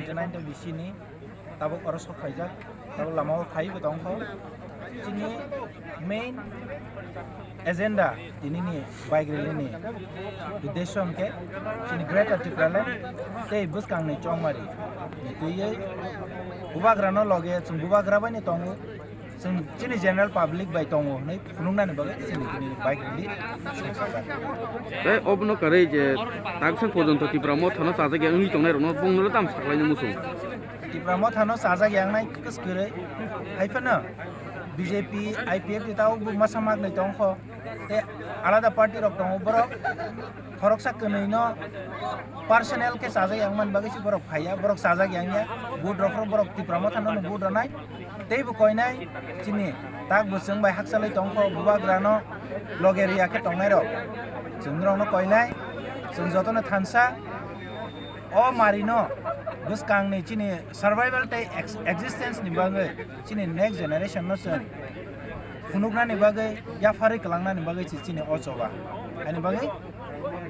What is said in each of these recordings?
29 ta bisini tabuk oro sok faijak tabuk lamao khai bo tongkho chini main agenda tini ni bike rally ni uddesho ke chini greater Tipraland tei buskang ni chongmari tuye bubagrano loge chung bubagraba ni tongo chung chini general public bai tongo nei phunungna ni bagai chini tini bike rally এই অবনো করে যে তাকসাক পর্যন্ত ত্রিপুরা থানা সাজা গিয়ে ই টংনাই রনো বংনো দাম সাকলাইনো মুসুং Tipramo thano saja yang nai kuskure haifana BJP IPF tau bu masamak nei tongkho te alada party rok tongo borok khoroksa kunui no personnel ke saja yang man bagi si borok phaya borok saja yang ya bud rok borok Tipramo thano no bud ranai tei bu koinai chini tak bu sung bai haksalai tongkho bubagrano logeria ke tongnai rok jungrong no koinai jung jotono thansa o marino buskang ni chini survival tai existence ni bagai chini next generation no sen funukna ni bagai ya fari kalangna ni bagai chini ochoba ani bagai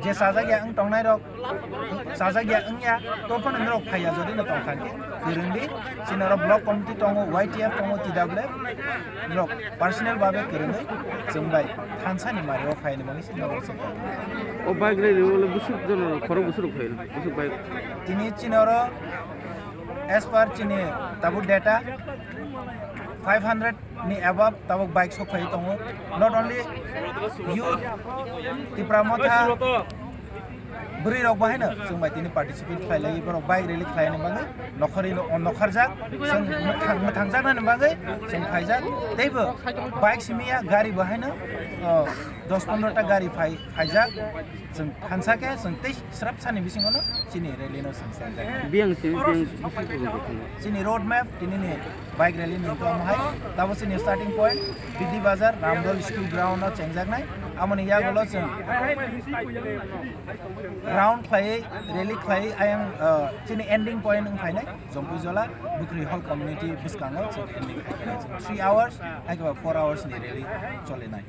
je saja ya ang tongnai rok saja ya ang ya topon rok phaya jodi na tong khangke kirundi chini rok block committee tongo YTF tongo TWF rok personal babe kirundi jumbai thansa ni mario phai ni bagai chini rok ও বাইক রে ওলে বুসুক জন খরো বুসুক ফাইল বুসুক bike tini chinoro as per chini tabu data 500 ni above tabuk bike sok phai tongo not only youth Tipramotha buri rok bahai na sung bai tini participate khlailai borok bike rally khlai ni bangai nokhari no nokharjak sung muthang na ni bangai sung phaijak teibo bike simia gari bahai na 10-15 ta gari phaijak sung hansake sung tei srap sani bisingono chini rally no sung sanjak বিয়াং সি বিয়াং বুসুক পর্যন্ত sini road map tini ni bike rally ni to amhai tabo sini starting point Bidi Bazar Ramdol school ground no chengjak nai amoni ya golo sung round khlai rally khlai ayang chini ending point ng phainai Jompuijola Bukri Hall community buskango chini ending khlai 3 hours like 4 hours ni rally chole nai